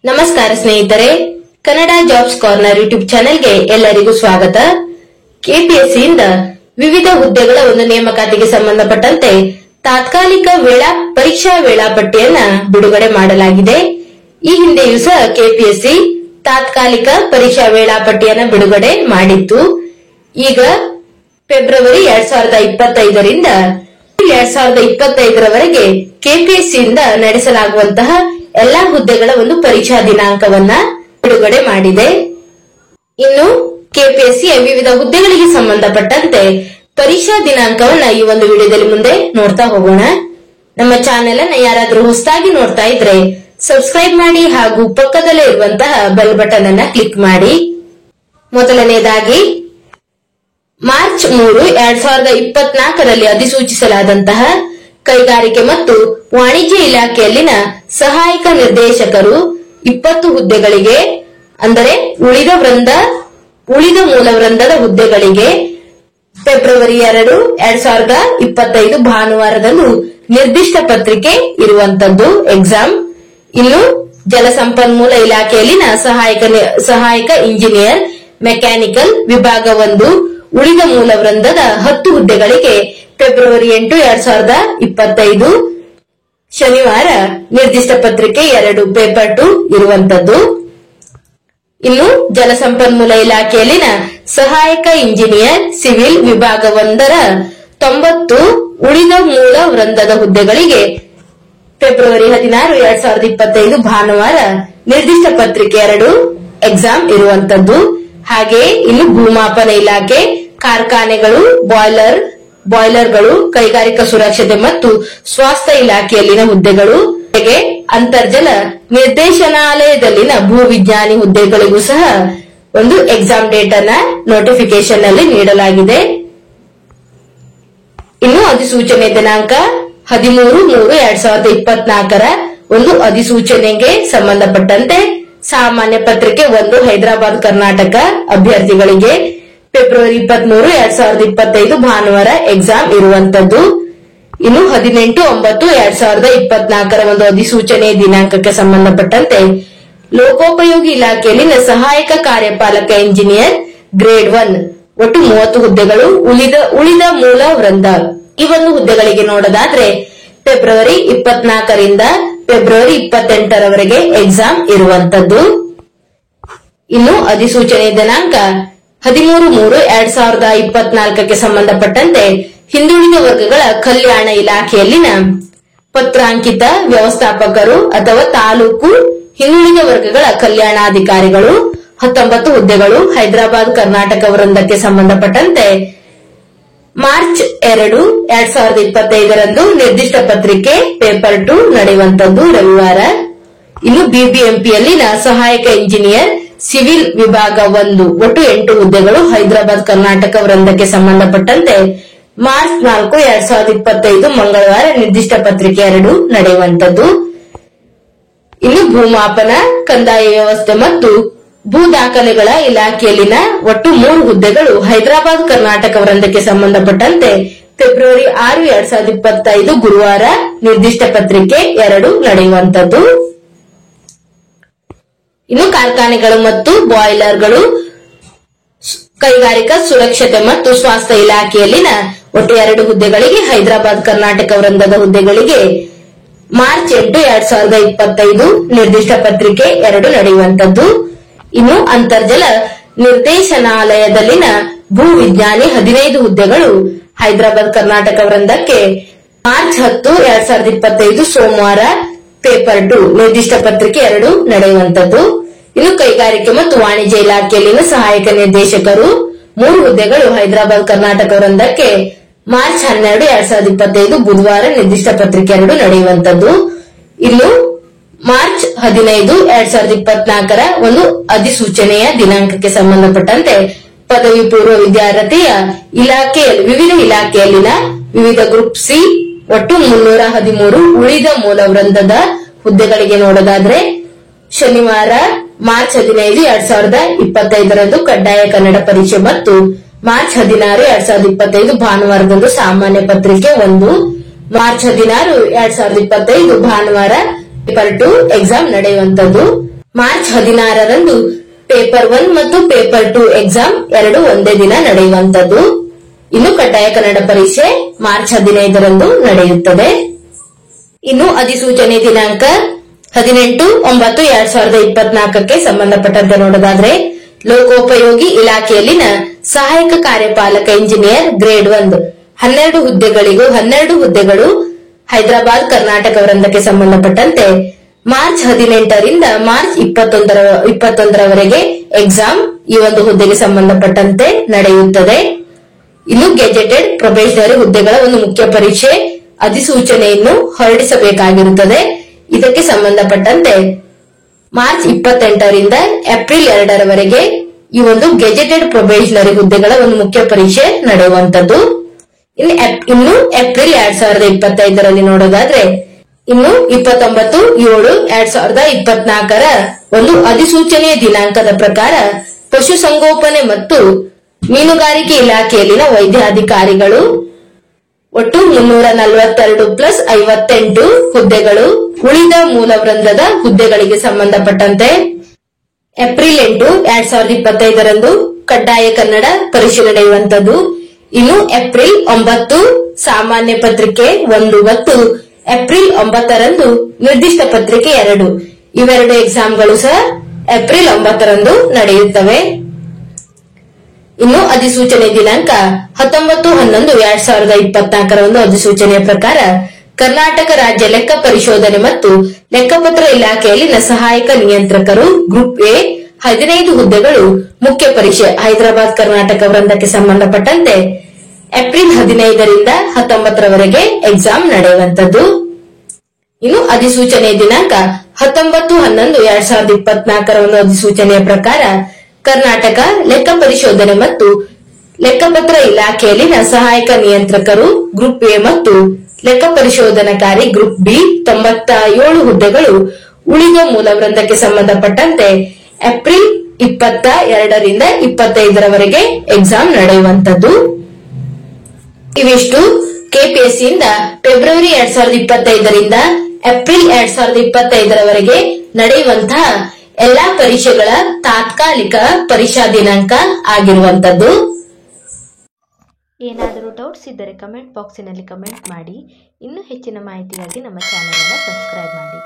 ನಮಸ್ಕಾರ ಸ್ನೇಹಿತರೆ, Kannada jobs corner YouTube ಚಾನೆಲ್ಗೆ ಎಲ್ಲರಿಗೂ ಸ್ವಾಗತ. ಕೆಪಿಎಸ್ಸಿಯಿಂದ ವಿವಿಧ ಹುದ್ದೆಗಳ ಒಂದು ನೇಮಕಾತಿಗೆ ಸಂಬಂಧಪಟ್ಟಂತೆ ತಾತ್ಕಾಲಿಕ ಪರೀಕ್ಷಾ ವೇಳಾಪಟ್ಟಿಯನ್ನ ಬಿಡುಗಡೆ ಮಾಡಲಾಗಿದೆ. ಈ ಹಿಂದೆಯೂ ಸಹ ಕೆಪಿಎಸ್ಸಿ ತಾತ್ಕಾಲಿಕ ಪರೀಕ್ಷಾ ವೇಳಾಪಟ್ಟಿಯನ್ನ ಬಿಡುಗಡೆ ಮಾಡಿತ್ತು. ಈಗ ಫೆಬ್ರವರಿ 2025ರಿಂದ 2025ರವರೆಗೆ ಕೆಪಿಎಸ್ಸಿಯಿಂದ ನಡೆಸಲಾಗುವಂತಹ ಎಲ್ಲಾ ಹುದ್ದೆಗಳ ಒಂದು ಪರೀಕ್ಷಾ ದಿನಾಂಕವನ್ನ ಬಿಡುಗಡೆ ಮಾಡಿದೆ. ಇನ್ನು ಕೆಪಿಎಸ್ಸಿಯ ವಿವಿಧ ಹುದ್ದೆಗಳಿಗೆ ಸಂಬಂಧಪಟ್ಟಂತೆ ಪರೀಕ್ಷಾ ದಿನಾಂಕವನ್ನ ಈ ಒಂದು ವಿಡಿಯೋದಲ್ಲಿ ಮುಂದೆ ನೋಡ್ತಾ ಹೋಗೋಣ. ನಮ್ಮ ಚಾನೆಲ್ ಅನ್ನ ಯಾರಾದ್ರೂ ಹೊಸದಾಗಿ ನೋಡ್ತಾ ಇದ್ರೆ ಸಬ್ಸ್ಕ್ರೈಬ್ ಮಾಡಿ ಹಾಗೂ ಪಕ್ಕದಲ್ಲೇ ಇರುವಂತಹ ಬೆಲ್ ಬಟನ್ ಅನ್ನ ಕ್ಲಿಕ್ ಮಾಡಿ. ಮೊದಲನೇದಾಗಿ ಮಾರ್ಚ್ 3, 2024ರಲ್ಲಿ ಅಧಿಸೂಚಿಸಲಾದಂತಹ ಕೈಗಾರಿಕೆ ಮತ್ತು ವಾಣಿಜ್ಯ ಇಲಾಖೆಯಲ್ಲಿನ ಸಹಾಯಕ ನಿರ್ದೇಶಕರು 20 ಹುದ್ದೆಗಳಿಗೆ, ಅಂದರೆ ಉಳಿದ ಮೂಲ ವೃಂದದ ಹುದ್ದೆಗಳಿಗೆ ಫೆಬ್ರವರಿ 2, 2025 ಭಾನುವಾರದಂದು ನಿರ್ದಿಷ್ಟ ಪತ್ರಿಕೆ ಇರುವಂತದ್ದು ಎಕ್ಸಾಮ್. ಇನ್ನು ಜಲಸಂಪನ್ಮೂಲ ಇಲಾಖೆಯಲ್ಲಿನ ಸಹಾಯಕ ಇಂಜಿನಿಯರ್ ಮೆಕ್ಯಾನಿಕಲ್ ವಿಭಾಗ 1 ಉಳಿದ ಮೂಲ ವೃಂದದ 10 ಹುದ್ದೆಗಳಿಗೆ ಫೆಬ್ರವರಿ 8, 2025 ಶನಿವಾರ ನಿರ್ದಿಷ್ಟ ಪತ್ರಿಕೆ 2 ಪೇಪರ್ 2 ಇರುವಂತದ್ದು. ಇನ್ನು ಜಲಸಂಪನ್ಮೂಲ ಇಲಾಖೆಯಲ್ಲಿನ ಸಹಾಯಕ ಇಂಜಿನಿಯರ್ ಸಿವಿಲ್ ವಿಭಾಗ 1ರ 90 ಉಳಿದ ಮೂಲ ವೃಂದದ ಹುದ್ದೆಗಳಿಗೆ ಫೆಬ್ರವರಿ 16, 2025 ಭಾನುವಾರ ನಿರ್ದಿಷ್ಟ ಪತ್ರಿಕೆ 2 ಎಕ್ಸಾಮ್ ಇರುವಂತದ್ದು. ಹಾಗೆ ಇನ್ನು ಭೂಮಾಪನ ಇಲಾಖೆ, ಕಾರ್ಖಾನೆಗಳು, ಬಾಯ್ಲರ್ಗಳು, ಕೈಗಾರಿಕಾ ಸುರಕ್ಷತೆ ಮತ್ತು ಸ್ವಾಸ್ಥ್ಯ ಇಲಾಖೆಯಲ್ಲಿನ ಹುದ್ದೆಗಳು, ಜೊತೆಗೆ ಅಂತರ್ಜಲ ನಿರ್ದೇಶನಾಲಯದಲ್ಲಿನ ಭೂವಿಜ್ಞಾನಿ ಹುದ್ದೆಗಳಿಗೂ ಸಹ ಒಂದು ಎಕ್ಸಾಮ್ ಡೇಟ್ ಅನ್ನ ನೋಟಿಫಿಕೇಶನ್ ನಲ್ಲಿ ನೀಡಲಾಗಿದೆ. ಇನ್ನು ಅಧಿಸೂಚನೆ ದಿನಾಂಕ 13/3/2024ರ ಒಂದು ಅಧಿಸೂಚನೆಗೆ ಸಂಬಂಧಪಟ್ಟಂತೆ ಸಾಮಾನ್ಯ ಪತ್ರಿಕೆ 1 ಹೈದರಾಬಾದ್ ಕರ್ನಾಟಕ ಅಭ್ಯರ್ಥಿಗಳಿಗೆ ಫೆಬ್ರವರಿ 23, 2025 ಭಾನುವಾರ ಎಕ್ಸಾಮ್ ಇರುವಂತದ್ದು. ಇನ್ನು 18/9/2024ರ ಒಂದು ಅಧಿಸೂಚನೆ ದಿನಾಂಕಕ್ಕೆ ಸಂಬಂಧಪಟ್ಟಂತೆ ಲೋಕೋಪಯೋಗಿ ಇಲಾಖೆಯಲ್ಲಿನ ಸಹಾಯಕ ಕಾರ್ಯಪಾಲಕ ಇಂಜಿನಿಯರ್ ಗ್ರೇಡ್ 1 ಒಟ್ಟು 30 ಹುದ್ದೆಗಳು, ಉಳಿದ ಮೂಲ ವೃಂದ ಈ ಒಂದು ಹುದ್ದೆಗಳಿಗೆ ನೋಡೋದಾದ್ರೆ ಫೆಬ್ರವರಿ 24ರಿಂದ ಫೆಬ್ರವರಿ 28ರವರೆಗೆ ಎಕ್ಸಾಮ್ ಇರುವಂತದ್ದು. ಇನ್ನು ಅಧಿಸೂಚನೆ ದಿನಾಂಕ 13/3/2024ಕ್ಕೆ ಸಂಬಂಧಪಟ್ಟಂತೆ ಹಿಂದುಳಿದ ವರ್ಗಗಳ ಕಲ್ಯಾಣ ಇಲಾಖೆಯಲ್ಲಿನ ಪತ್ರಾಂಕಿತ ವ್ಯವಸ್ಥಾಪಕರು ಅಥವಾ ತಾಲೂಕು ಹಿಂದುಳಿದ ವರ್ಗಗಳ ಕಲ್ಯಾಣಾಧಿಕಾರಿಗಳು 19 ಹುದ್ದೆಗಳು, ಹೈದರಾಬಾದ್ ಕರ್ನಾಟಕ ವೃಂದಕ್ಕೆ ಸಂಬಂಧಪಟ್ಟಂತೆ ಮಾರ್ಚ್ 2, 2025ರಂದು ನಿರ್ದಿಷ್ಟ ಪತ್ರಿಕೆ ಪೇಪರ್ 2 ನಡೆಯುವಂತದ್ದು ರವಿವಾರ. ಇನ್ನು ಬಿಬಿಎಂಪಿಯಲ್ಲಿನ ಸಹಾಯಕ ಇಂಜಿನಿಯರ್ ಸಿವಿಲ್ ವಿಭಾಗ 1 ಒಟ್ಟು 8 ಹುದ್ದೆಗಳು, ಹೈದರಾಬಾದ್ ಕರ್ನಾಟಕ ವೃಂದಕ್ಕೆ ಸಂಬಂಧಪಟ್ಟಂತೆ ಮಾರ್ಚ್ 4, 2025 ಮಂಗಳವಾರ ನಿರ್ದಿಷ್ಟ ಪತ್ರಿಕೆ 2 ನಡೆಯುವಂತದ್ದು. ಇನ್ನು ಭೂಮಾಪನ, ಕಂದಾಯ ವ್ಯವಸ್ಥೆ ಮತ್ತು ಭೂ ದಾಖಲೆಗಳ ಇಲಾಖೆಯಲ್ಲಿನ ಒಟ್ಟು 3 ಹುದ್ದೆಗಳು, ಹೈದರಾಬಾದ್ ಕರ್ನಾಟಕ ವೃಂದಕ್ಕೆ ಸಂಬಂಧಪಟ್ಟಂತೆ ಫೆಬ್ರವರಿ 6, 2025 ಗುರುವಾರ ನಿರ್ದಿಷ್ಟ ಪತ್ರಿಕೆ 2 ನಡೆಯುವಂತದ್ದು. ಇನ್ನು ಕಾರ್ಖಾನೆಗಳು ಮತ್ತು ಬಾಯ್ಲರ್ಗಳು, ಕೈಗಾರಿಕಾ ಸುರಕ್ಷತೆ ಮತ್ತು ಸ್ವಾಸ್ಥ್ಯ ಇಲಾಖೆಯಲ್ಲಿನ ಒಟ್ಟು 2 ಹುದ್ದೆಗಳಿಗೆ, ಹೈದರಾಬಾದ್ ಕರ್ನಾಟಕ ವೃಂದದ ಹುದ್ದೆಗಳಿಗೆ ಮಾರ್ಚ್ 8, 2025 ನಿರ್ದಿಷ್ಟ ಪತ್ರಿಕೆ 2 ನಡೆಯುವಂತದ್ದು. ಇನ್ನು ಅಂತರ್ಜಲ ನಿರ್ದೇಶನಾಲಯದಲ್ಲಿನ ಭೂ ವಿಜ್ಞಾನಿ 15 ಹುದ್ದೆಗಳು, ಹೈದರಾಬಾದ್ ಕರ್ನಾಟಕ ವೃಂದಕ್ಕೆ ಮಾರ್ಚ್ 10, 2025 ಸೋಮವಾರ ಪೇಪರ್ 2 ನಿರ್ದಿಷ್ಟ ಪತ್ರಿಕೆ 2 ನಡೆಯುವಂತದ್ದು. ಇನ್ನು ಕೈಗಾರಿಕೆ ಮತ್ತು ವಾಣಿಜ್ಯ ಇಲಾಖೆಯಲ್ಲಿನ ಸಹಾಯಕ ನಿರ್ದೇಶಕರು 3 ಹುದ್ದೆಗಳು, ಹೈದರಾಬಾದ್ ಕರ್ನಾಟಕ ವೃಂದಕ್ಕೆ ಮಾರ್ಚ್ 12, 2025 ಬುಧವಾರ ನಿರ್ದಿಷ್ಟ ಪತ್ರಿಕೆ 2 ನಡೆಯುವಂತದ್ದು. ಇನ್ನು ಮಾರ್ಚ್ 15, 2024ರ ಒಂದು ಅಧಿಸೂಚನೆಯ ದಿನಾಂಕಕ್ಕೆ ಸಂಬಂಧಪಟ್ಟಂತೆ ಪದವಿ ಪೂರ್ವ ವಿದ್ಯಾರ್ಥಿಯ ವಿವಿಧ ಇಲಾಖೆಯಲ್ಲಿನ ವಿವಿಧ ಗ್ರೂಪ್ ಸಿ ಒಟ್ಟು 313 ಉಳಿದ ಮೂಲ ವೃಂದದ ಹುದ್ದೆಗಳಿಗೆ ನೋಡೋದಾದ್ರೆ ಶನಿವಾರ ಮಾರ್ಚ್ 15, 2025ರಂದು ಕಡ್ಡಾಯ ಕನ್ನಡ ಪರೀಕ್ಷೆ ಮತ್ತು ಮಾರ್ಚ್ 16, 2025 ಭಾನುವಾರದಂದು ಸಾಮಾನ್ಯ ಪತ್ರಿಕೆ 1, ಮಾರ್ಚ್ 16, 2025 ಭಾನುವಾರ ಪೇಪರ್ 2 ಎಕ್ಸಾಮ್ ನಡೆಯುವಂತದ್ದು. ಮಾರ್ಚ್ 16ರಂದು ಪೇಪರ್ 1 ಮತ್ತು ಪೇಪರ್ 2 ಎಕ್ಸಾಮ್ ಎರಡು ಒಂದೇ ದಿನ ನಡೆಯುವಂತದ್ದು. ಇನ್ನು ಕಡ್ಡಾಯ ಕನ್ನಡ ಪರೀಕ್ಷೆ ಮಾರ್ಚ್ 15ರಂದು ನಡೆಯುತ್ತದೆ. ಇನ್ನು ಅಧಿಸೂಚನೆ ದಿನಾಂಕ 18/9/2024ಕ್ಕೆ ಸಂಬಂಧಪಟ್ಟಂತೆ ನೋಡೋದಾದ್ರೆ ಲೋಕೋಪಯೋಗಿ ಇಲಾಖೆಯಲ್ಲಿನ ಸಹಾಯಕ ಕಾರ್ಯಪಾಲಕ ಇಂಜಿನಿಯರ್ ಗ್ರೇಡ್ 1 12 ಹುದ್ದೆಗಳು ಹೈದರಾಬಾದ್ ಕರ್ನಾಟಕ ವೃಂದಕ್ಕೆ ಸಂಬಂಧಪಟ್ಟಂತೆ ಮಾರ್ಚ್ 18ರಿಂದ ಮಾರ್ಚ್ 21ರವರೆಗೆ ಎಕ್ಸಾಮ್ ಈ ಒಂದು ಹುದ್ದೆಗೆ ಸಂಬಂಧಪಟ್ಟಂತೆ ನಡೆಯುತ್ತದೆ. ಇನ್ನು ಗೆಜೆಟೆಡ್ ಪ್ರೊಬೇಷನರಿ ಹುದ್ದೆಗಳ ಒಂದು ಮುಖ್ಯ ಪರೀಕ್ಷೆ ಅಧಿಸೂಚನೆಯನ್ನು ಹೊರಡಿಸಬೇಕಾಗಿರುತ್ತದೆ. ಇದಕ್ಕೆ ಸಂಬಂಧಪಟ್ಟಂತೆ ಮಾರ್ಚ್ 28ರಿಂದ ಏಪ್ರಿಲ್ 2ರವರೆಗೆ ಈ ಒಂದು ಗೆಜೆಟೆಡ್ ಪ್ರೊಬೇಷನರಿ ಹುದ್ದೆಗಳ ಒಂದು ಮುಖ್ಯ ಪರೀಕ್ಷೆ ನಡೆಯುವಂತದ್ದು. ಇನ್ನು ಏಪ್ರಿಲ್ 2025ರಲ್ಲಿ ನೋಡೋದಾದ್ರೆ ಇನ್ನು 29/7/2024ರ ಒಂದು ಅಧಿಸೂಚನೆಯ ದಿನಾಂಕದ ಪ್ರಕಾರ ಪಶುಸಂಗೋಪನೆ ಮತ್ತು ಮೀನುಗಾರಿಕೆ ಇಲಾಖೆಯಲ್ಲಿನ ವೈದ್ಯಾಧಿಕಾರಿಗಳು ಒಟ್ಟು 342+58 ಹುದ್ದೆಗಳು ಉಳಿದ ಮೂಲ ವೃಂದದ ಹುದ್ದೆಗಳಿಗೆ ಸಂಬಂಧಪಟ್ಟಂತೆ ಏಪ್ರಿಲ್ 8, 2025ರಂದು ಕಡ್ಡಾಯ ಕನ್ನಡ ಪರೀಕ್ಷೆ ನಡೆಯುವಂತದ್ದು. ಇನ್ನು ಏಪ್ರಿಲ್ 9 ಸಾಮಾನ್ಯ ಪತ್ರಿಕೆ 1 ಮತ್ತು ಏಪ್ರಿಲ್ 9ರಂದು ನಿರ್ದಿಷ್ಟ ಪತ್ರಿಕೆ 2 ಇವೆರಡು ಎಕ್ಸಾಮ್ಗಳು ಸಹ ಏಪ್ರಿಲ್ 9ರಂದು ನಡೆಯುತ್ತವೆ. ಇನ್ನು ಅಧಿಸೂಚನೆ ದಿನಾಂಕ 19/11/2024ರ ಒಂದು ಅಧಿಸೂಚನೆಯ ಪ್ರಕಾರ ಕರ್ನಾಟಕ ರಾಜ್ಯ ಲೆಕ್ಕ ಪರಿಶೋಧನೆ ಮತ್ತು ಲೆಕ್ಕಪತ್ರ ಇಲಾಖೆಯಲ್ಲಿನ ಸಹಾಯಕ ನಿಯಂತ್ರಕರು ಗ್ರೂಪ್ ಎ 15 ಹುದ್ದೆಗಳು ಮುಖ್ಯ ಪರೀಕ್ಷೆ ಹೈದರಾಬಾದ್ ಕರ್ನಾಟಕ ವೃಂದಕ್ಕೆ ಸಂಬಂಧಪಟ್ಟಂತೆ ಏಪ್ರಿಲ್ 15ರಿಂದ 19ರವರೆಗೆ ಎಕ್ಸಾಮ್ ನಡೆಯುವಂತದ್ದು. ಇನ್ನು ಅಧಿಸೂಚನೆ ದಿನಾಂಕ 19/11/2024ರ ಒಂದು ಅಧಿಸೂಚನೆಯ ಪ್ರಕಾರ ಕರ್ನಾಟಕ ಲೆಕ್ಕ ಪರಿಶೋಧನೆ ಮತ್ತು ಲೆಕ್ಕಪತ್ರ ಇಲಾಖೆಯಲ್ಲಿನ ಸಹಾಯಕ ನಿಯಂತ್ರಕರು ಗ್ರೂಪ್ ಎ ಮತ್ತು ಲೆಕ್ಕ ಪರಿಶೋಧನಕಾರಿ ಗ್ರೂಪ್ ಬಿ 97 ಹುದ್ದೆಗಳು ಉಳಿದ ಮೂಲ ವೃಂದಕ್ಕೆ ಸಂಬಂಧಪಟ್ಟಂತೆ ಏಪ್ರಿಲ್ 22ರಿಂದ 25ರವರೆಗೆ ಎಕ್ಸಾಮ್ ನಡೆಯುವಂತದ್ದು. ಇವಿಷ್ಟು ಕೆಪಿಎಸ್ಸಿಯಿಂದ ಫೆಬ್ರವರಿ 2025ರಿಂದ ಏಪ್ರಿಲ್ 2025ರವರೆಗೆ ನಡೆಯುವಂತಹ ಎಲ್ಲಾ ಪರೀಕ್ಷೆಗಳ ತಾತ್ಕಾಲಿಕ ಪರೀಕ್ಷಾ ದಿನಾಂಕ ಆಗಿರುವಂತದ್ದು. ಏನಾದರೂ ಡೌಟ್ಸ್ ಇದ್ದರೆ ಕಮೆಂಟ್ ಬಾಕ್ಸಿನಲ್ಲಿ ಕಮೆಂಟ್ ಮಾಡಿ. ಇನ್ನೂ ಹೆಚ್ಚಿನ ಮಾಹಿತಿಗಾಗಿ ನಮ್ಮ ಚಾನೆಲ್ ಅನ್ನು ಸಬ್ಸ್ಕ್ರೈಬ್ ಮಾಡಿ.